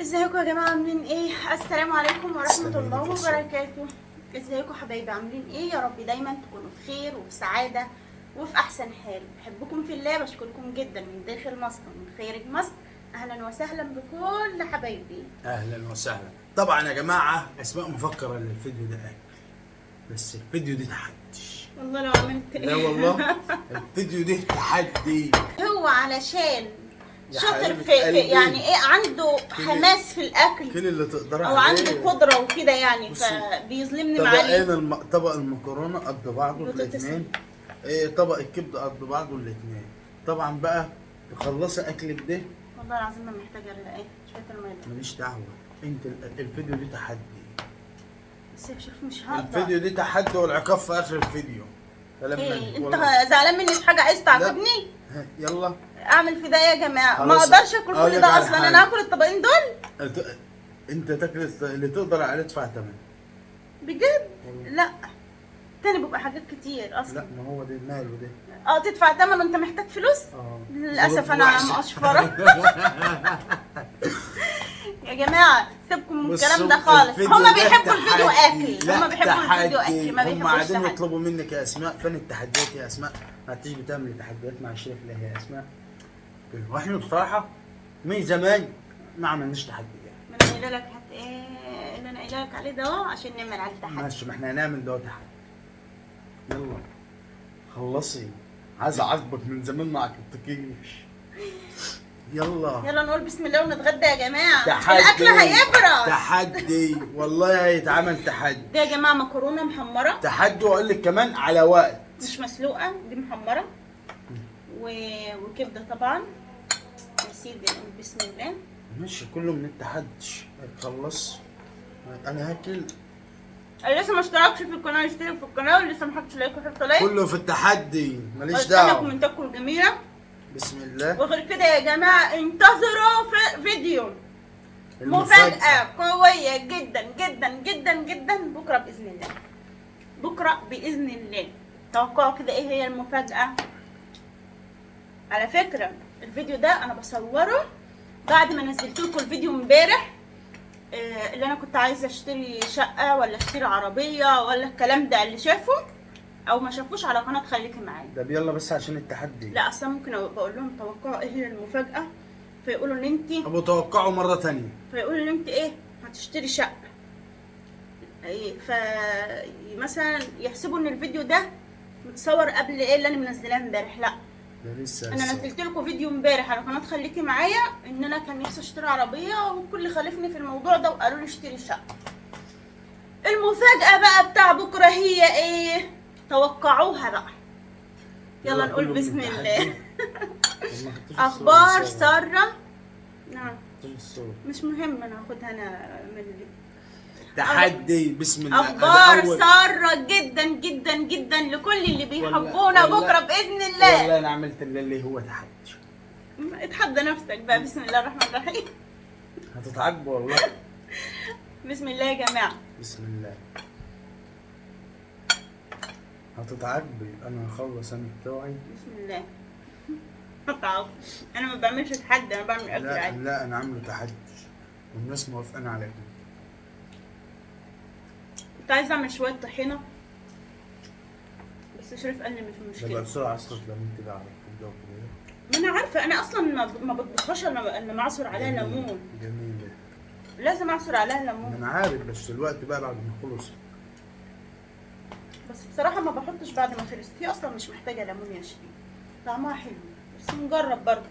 ازيكم يا جماعه؟ عاملين ايه؟ السلام عليكم ورحمه السلام الله عليكم. وبركاته. ازيكم حبايبي؟ عاملين ايه؟ يا رب دايما تكونوا في خير وفي سعاده وفي احسن حال. بحبكم في الله، بشكركم جدا من داخل مصر ومن خارج مصر. اهلا وسهلا بكل حبايبي. اهلا وسهلا. طبعا يا جماعه اسماء مفكره ان الفيديو ده اكل، بس الفيديو ده تحدي. والله لو عملت لا والله الفيديو ده تحدي. هو علشان يا شاطر حبيبة في قلبي. يعني ايه، عنده حماس في الاكل كل اللي تقدر او عليه. عنده قدره وكده يعني، بصي، فبيظلمني معاه. طبق المكرونه قد بعضه بطاطس. الاثنين. طبق الكبده قد بعضه الاثنين. طبعا بقى تخلصي اكلك ده. والله العظيم ما محتاجه الا ايه شويه الميه. ماليش دعوه. انت الفيديو ده تحدي. بس يا شريف مش هقدر. الفيديو ده تحدي والعقاب في اخر الفيديو. ايه انت والله. زعلان مني في حاجه عايز تعاقبني؟ يلا. اعمل في ده يا جماعه؟ ما خلاص. اقدرش اكل أقول كل لك ده على اصلا. حاجة. انا هاكل الطبقين دول انت تاكل اللي تقدر عليه تدفع ثمن. بجد؟ لا، تاني بيبقى حاجات كتير اصلا. لا، ما هو ده ماله ده. تدفع ثمن وانت محتاج فلوس؟ للاسف ظروف انا وحشة. مقشفره. يا جماعه سيبكم من الكلام ده بصوا، خالص. الفيديو هما ده بيحبوا الفيديو تحدي. اكل، لا، هما بيحبوا الفيديو تحدي. اكل، ما هم بيحبوش قاعدين تحدي. يطلبوا منك يا اسماء فين التحديات يا اسماء؟ ما تيجي بتعمل تحديات مع الشيف ليه يا اسماء؟ واحنا بصراحه من زمان ما عملناش تحديات. ما انا قايله لك هات ايه اللي انا قايله لك عليه ده عشان نعمل عليه تحدي. ماشي، ما احنا هنعمل ده تحدي. يلا خلصي. عايز اعاقبك من زمان ما عاقبتكيش. يلا يلا نقول بسم الله ونتغدى يا جماعه. تحدي. الاكل هيبرد. تحدي والله هيتعمل تحدي. ده يا جماعه مكرونه محمره تحدي، واقول لك كمان على وقت. مش مسلوقه، دي محمره وكبده طبعا. يا سيدي نقول بسم الله. ماشي، كله من التحدي. خلص. انا هاكل. اللي لسه ما اشتركش في القناه يشترك في القناه، واللي لسه ما حطش لايك وحط لايك. كله في التحدي، ماليش واستنى دعوه. كومنتاتكم الجميله. بسم الله. وغير كده يا جماعه انتظروا في فيديو مفاجاه قويه جدا جدا جدا جدا بكره باذن الله. بكره باذن الله. توقعوا كده ايه هي المفاجاه؟ على فكره الفيديو ده انا بصوره بعد ما نزلت لكم الفيديو امبارح، اللي انا كنت عايزه اشتري شقه ولا اشتري عربيه ولا الكلام ده. اللي شافه او ما شافوش على قناه خليكي معايا. ده يلا بس عشان التحدي. لا اصلا ممكن بقول لهم توقعوا ايه هي المفاجاه، فيقولوا ان انت ابو توقعوا مره ثانيه. فيقولوا ان انت ايه هتشتري شقه. فمثلا يحسبوا ان الفيديو ده متصور قبل ايه اللي انا منزلاه امبارح. لا، ده لسه انا نزلت لكم فيديو امبارح على قناه خليكي معايا ان انا كان نفسي اشتري عربيه، والكل خالفني في الموضوع ده وقالوا لي اشتري شقه. المفاجاه بقى بتاع بكره هي ايه؟ توقعوها بقى. يلا نقول كله بسم من الله. التحدي. والله حطيت اخبار الصورة. ساره. نعم حطيت الصورة. مش مهم، انا هاخدها انا من الفيديو. تحدي. بسم الله. اخبار أول. ساره جدا جدا جدا لكل اللي بيحبونا والله- بكره باذن الله. والله انا عملت اللي هو تحدي. اتحدى نفسك بقى. بسم الله الرحمن الرحيم. هتتعاقبوا والله. بسم الله يا جماعه. بسم الله. هتتعاقبي. انا هخلص انا بتوعي. بسم الله. تعال. انا ما بعملش تحدي، انا بعمل اكل لا عادي. لا، انا عامله تحدي والناس موافقين على كده. كنت عايزه اعمل شويه طحينه بس شريف قال لي مش ده بقى مشكله. بسرعه عصرت ليمون كده على الكبده وكده. ما انا عارفه، انا اصلا ما بطبخهاش الا ما اعصر عليها ليمون. جميله. لازم اعصر عليها ما ليمون. انا عارف، بس الوقت بقى بعد ما خلص. بس بصراحه ما بحطش بعد ما خلصت، هي اصلا مش محتاجه ليمون يا شريف. طعمها حلو بس نجرب برضه.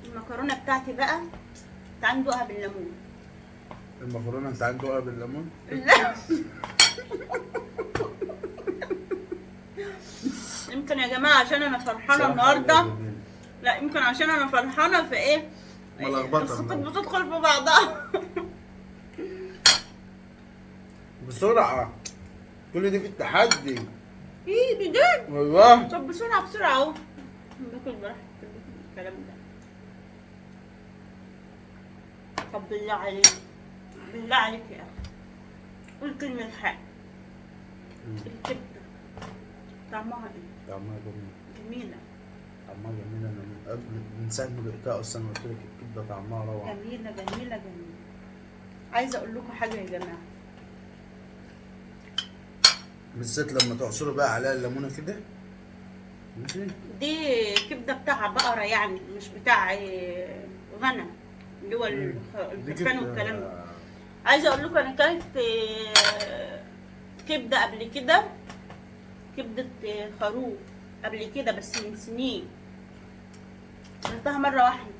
المكرونه بتاعتي بقى تعالوا ندوقها بالليمون. المكرونه انت عندها بالليمون؟ لا. يمكن يا جماعه عشان انا فرحانه صراحة النهارده. جميلة. لا يمكن عشان انا فرحانه في ايه؟ ملخبطة الخطوط النهاردة. بتدخل في بعضها. بسرعه. كل دي في التحدي. ايه بجد؟ والله. طب بسرعه بسرعه اهو. باكل براحتي الكلام ده. طب بالله عليك، بالله عليك يا اخي قول كلمه حق. الكبده طعمها ايه؟ طعمها جميل. جميله. طعمها جميل. انا من ساعه ما دقتها اصلا قلت لك الكبده طعمها روعه. جميله جميله جميله. عايزه اقول لكم حاجه يا جماعه. بالذات لما تعصروا بقى عليها الليمونه كده. ماشي. دي كبده بتاع بقره يعني، مش بتاع غنم، اللي هو دي الخرفان كبدة- والكلام ده. عايزه اقول لكم انا اكلت كبده قبل كده، كبده خروف قبل كده بس من سنين، عملتها مره واحده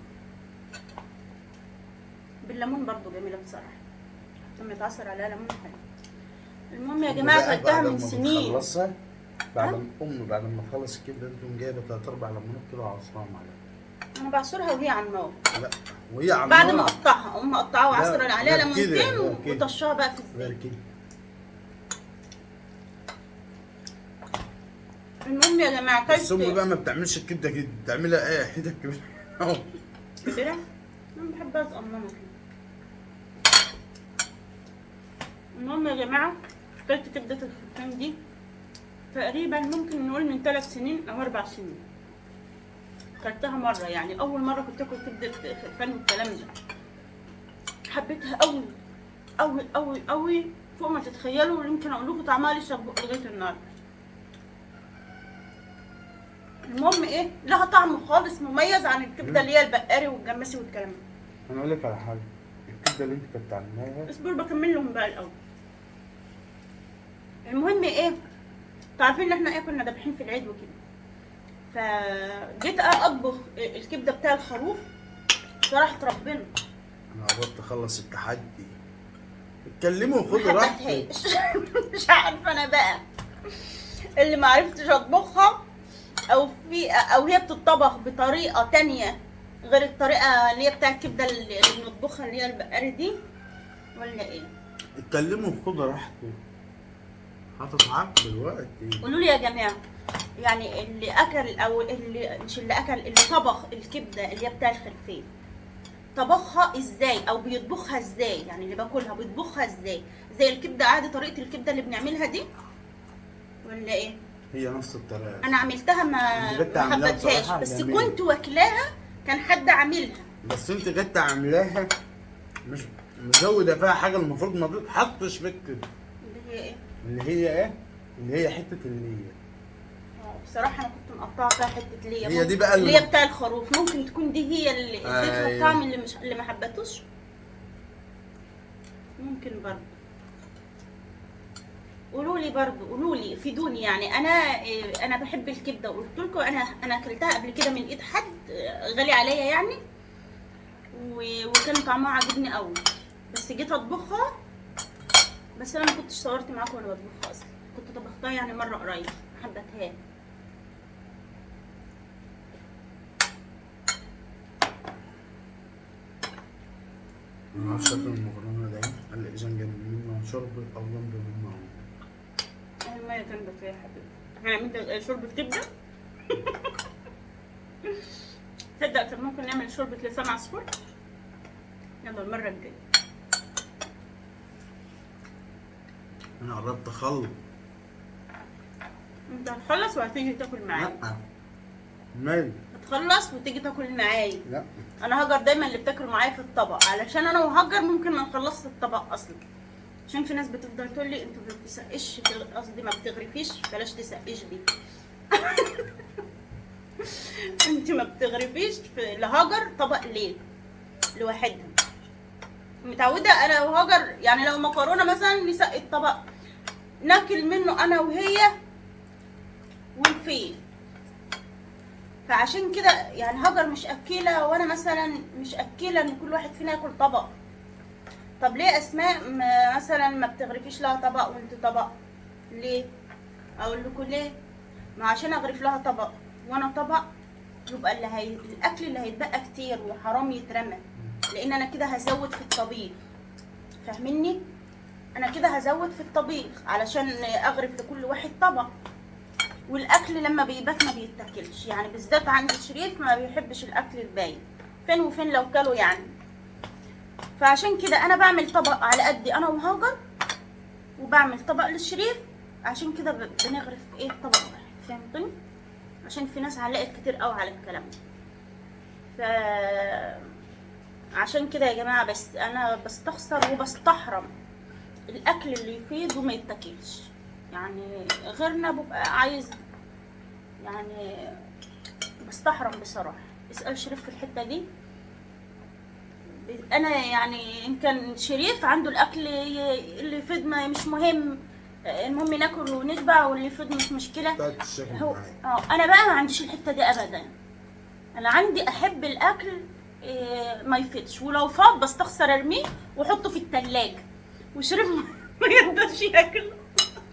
بالليمون، برضو جميله بصراحه لما يتعصر عليها ليمون حلو. المهم يا جماعه بقى اكلتها بعد من ما سنين. بتخلصها، بعد ها؟ ما بعد ما تخلص الكبده دي تقوم جايبه 3 4 ليمونات كده وعصرهم عليها. انا بعصرها وهي على النار، لا وهي على بعد ما النار. اقطعها اقوم مقطعها وعصر لا، عليها غير كده، ليمونتين غير كده. وطشها بقى في غير الزيت. كده. المهم يا جماعه بس امي اكلت بقى ما بتعملش الكبده كده، بتعملها ايه حتت كبيره أهو. كبيره. انا بحب ازقمها كده. المهم يا جماعه اكلت كبده الخرفان دي تقريبا ممكن نقول من 3 سنين او 4 سنين. اكلتها مره، يعني اول مره كنت اكل كبده خرفان والكلام ده. حبيتها قوي قوي قوي قوي فوق ما تتخيلوا، يمكن اقول لكم طعمها لسه في بقي لغايه النهارده. المهم ايه، لها طعم خالص مميز عن الكبده اللي هي البقاري والجماسي والكلام ده. انا اقول لك على حاجه، الكبده اللي انت كنت عاملاها اصبر بكمل لهم بقى الاول. المهم ايه، تعرفين ان احنا ايه كنا ذابحين في العيد وكده، فجيت اطبخ الكبده بتاع الخروف صراحه ربنا انا قربت اخلص التحدي. اتكلموا ما وخدوا راحتك. حبيتهاش. مش عارفه انا بقى اللي ما عرفتش اطبخها، او هي بتطبخ بطريقه تانية غير الطريقه اللي هي بتاع الكبده اللي بنطبخها اللي هي البقري دي، ولا ايه؟ اتكلموا وخدوا راحتك. هتتعب دلوقتي. قولوا لي يا جماعه، يعني اللي اكل او اللي مش اللي اكل، اللي طبخ الكبده اللي هي بتاع الخلفيه طبخها ازاي او بيطبخها ازاي؟ يعني اللي باكلها بيطبخها ازاي؟ زي الكبده عادي طريقه الكبده اللي بنعملها دي ولا ايه؟ هي نفس الطريقه. انا عملتها انت جت ما عاملاها حبتهاش، بصراحة بس جميلة. كنت واكلاها كان حد عاملها. بس انت جت عاملاها مش مزوده فيها حاجه المفروض ما تتحطش في الكبده. اللي هي ايه؟ اللي هي ايه؟ اللي هي حته اللي بصراحه انا كنت مقطعه فيها حته ليا، هي دي بقى اللي هي بتاع الخروف، ممكن تكون دي هي اللي اديتها أيوة. الطعم اللي ما حبتوش، ممكن برضه. قولوا لي برضه، قولوا لي فيدوني، يعني انا بحب الكبده وقلت لكم انا اكلتها قبل كده من ايد حد غالي عليا يعني، وكان طعمها عاجبني قوي، بس جيت اطبخها، بس انا ما كنتش صورت معاكم وانا بطبخها اصلا، كنت طبختها يعني مره قريب ما حبتهاش. ما اعرفش اكل المكرونه ده قال لي اذا جنب منه شرب او جنب منه المية جنبك يا حبيبي، هنعمل شوربة كبدة. تصدق كان ممكن نعمل شوربة لسان عصفور؟ يلا المرة الجاية. انا قربت اخلص. انت هتخلص وهتيجي تاكل معايا. لا مال. هتخلص وتيجي تاكل معايا. لا انا هاجر دايما اللي بتاكل معايا في الطبق، علشان انا وهاجر ممكن ما نخلصش الطبق اصلا، عشان في ناس بتفضل تقول لي انت ما بتسقش، قصدي ما بتغرفيش، بلاش تسقش دي. انت ما بتغرفيش لهاجر طبق ليه لوحدها، متعوده انا وهاجر يعني لو مكرونه مثلا نسقي الطبق ناكل منه انا وهي والفيل، فعشان كده يعني هاجر مش اكيله وانا مثلا مش اكيله ان كل واحد فينا ياكل طبق. طب ليه اسماء مثلا ما بتغرفيش لها طبق وانت طبق؟ ليه؟ اقول لكم ليه، ما عشان اغرف لها طبق وانا طبق يبقى الاكل اللي هيتبقى كتير وحرام يترمى، لان انا كده هزود في الطبيخ، فاهميني؟ انا كده هزود في الطبيخ علشان اغرف لكل واحد طبق، والاكل لما بيبات ما بيتاكلش، يعني بالذات عند شريف ما بيحبش الاكل البايت، فين وفين لو كلوا يعني. فعشان كده انا بعمل طبق على قدي انا وهاجر، وبعمل طبق للشريف، عشان كده بنغرف ايه طبق واحد، فهمتني؟ عشان في ناس علقت كتير قوي على الكلام ده. ف عشان كده يا جماعة، بس انا بستخسر وبستحرم الاكل اللي يفيد وما يتاكلش. يعني غيرنا ببقى عايز، يعني بستحرم بصراحة. اسأل شريف في الحتة دي. انا يعني ان كان شريف عنده الاكل اللي يفيد ما مش مهم، المهم ناكل ونشبع، واللي يفيد مش مشكلة. بتاعت الشيف هو معايا. انا بقى ما عنديش الحتة دي ابدا. انا عندي احب الاكل ما يفيدش، ولو فاض بستخسر ارميه واحطه في التلاجة، وشريف ما يقدرش ياكل.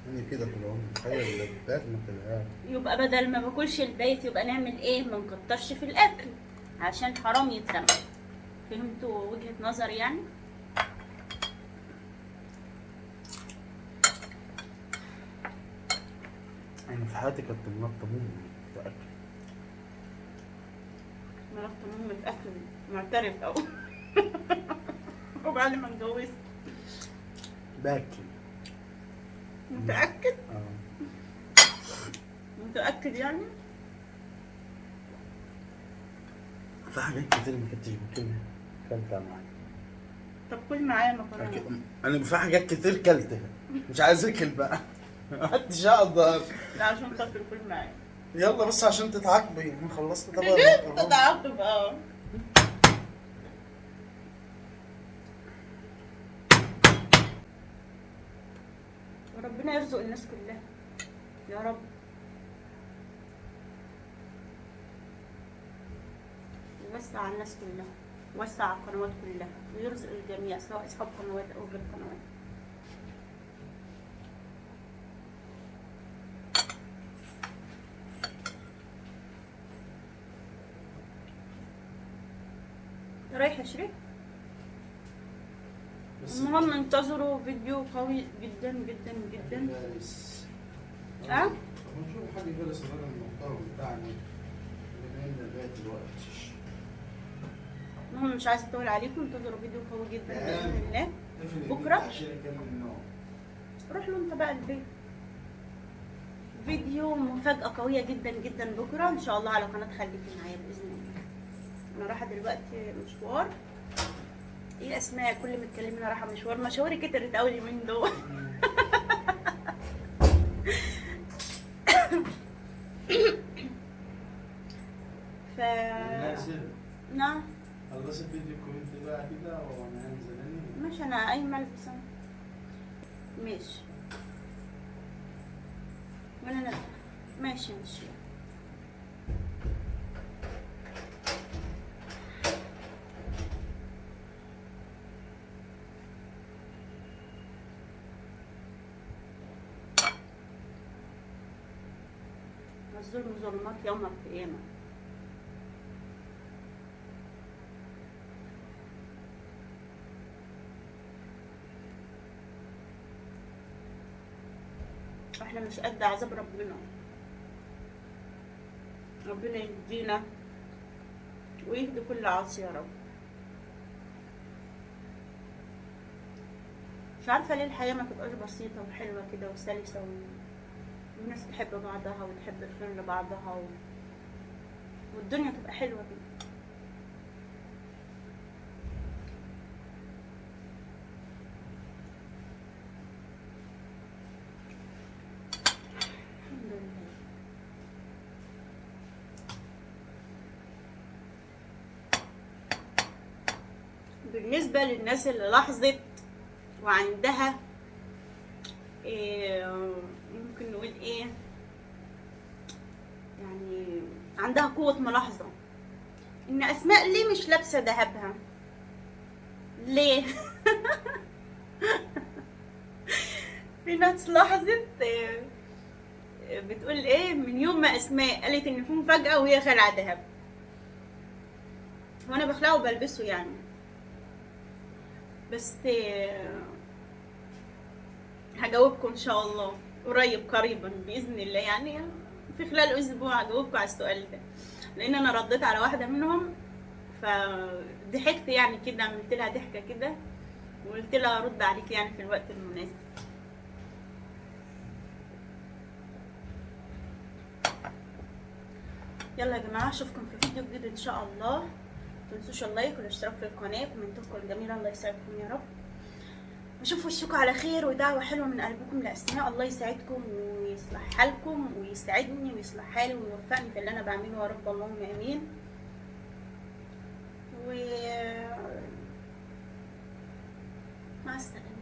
انا كده طول عمري تخيل البيت ما تبقاش. يبقى بدل ما باكلش البيت، يبقى نعمل ايه؟ ما نكترش في الاكل عشان حرام يترمى. فهمتوا وجهة نظري يعني؟ انا في حياتي كنت منطة مني في اكل. مرات امي في اكل معترف او وبعد ما اتجوزت. باكل. متأكد؟ اه. متأكد يعني؟ في حاجات كتير ما كنتش باكلها كلتها معايا. طب كل معايا مكرونة. انا في حاجات كتير كلتها مش عايز اكل بقى. مش هقدر. لا عشان خاطر كل معايا. يلا بس عشان تتعاقبي، انا خلصت طبق بجد المكرونة. تتعاقب وربنا يرزق الناس كلها يا رب. يوسع على الناس كلها، يوسع على القنوات كلها، ويرزق الجميع سواء اصحاب قنوات او غير قنوات. رايح يا شريف؟ المهم انتظروا فيديو قوي جدا جدا جدا. اه؟ نشوف حد يجلس الراجل المحترم بتاعنا اللي نايم البيت دلوقتي. المهم مش عايزه اطول عليكم، انتظروا فيديو قوي جدا باذن الله بكره. روح له انت بقى البيت. فيديو مفاجاه قويه جدا جدا بكره ان شاء الله على قناه خليكي معايا باذن الله. انا رايحه دلوقتي مشوار. ايه اسماء كل ما تكلمنا رايحه مشوار؟ مشاوري كترت قوي اليومين دول. ف نعم. خلصت فيديو كومنت بقى كده وانا هنزل اني. ماشي انا قايمه البس. ماشي وانا نازله. ماشي ماشي. الظلم ظلمات يوم القيامة. احنا مش قد عذاب ربنا. ربنا يهدينا ويهدي كل عاصي يا رب. مش عارفة ليه الحياة ما تبقاش بسيطة وحلوة كده وسلسة والناس تحب بعضها وتحب الخير لبعضها والدنيا تبقى حلوة كده. الحمد لله. بالنسبة للناس اللي لاحظت وعندها ممكن نقول ايه، يعني عندها قوة ملاحظة ان اسماء ليه مش لابسة دهبها ليه. في ناس لاحظت بتقول ايه، من يوم ما اسماء قالت ان في مفاجأة وهي خالعة دهب، وانا بخلعه وبلبسه يعني. بس هجاوبكم ان شاء الله قريبا باذن الله، يعني في خلال اسبوع هجاوبكم على السؤال ده، لان انا رديت على واحده منهم فضحكت يعني كده، عملت لها ضحكه كده وقلت لها ارد عليك يعني في الوقت المناسب. يلا يا جماعه اشوفكم في فيديو جديد ان شاء الله. تنسوش اللايك والاشتراك في القناه، كومنتاتكم الجميله الله يسعدكم يا رب. وشوفوا وشكم على خير، ودعوه حلوه من قلبكم لاسماء. الله يسعدكم ويصلح حالكم ويسعدني ويصلح حالي ويوفقني في اللي انا بعمله يا رب، اللهم امين. و مع السلامه.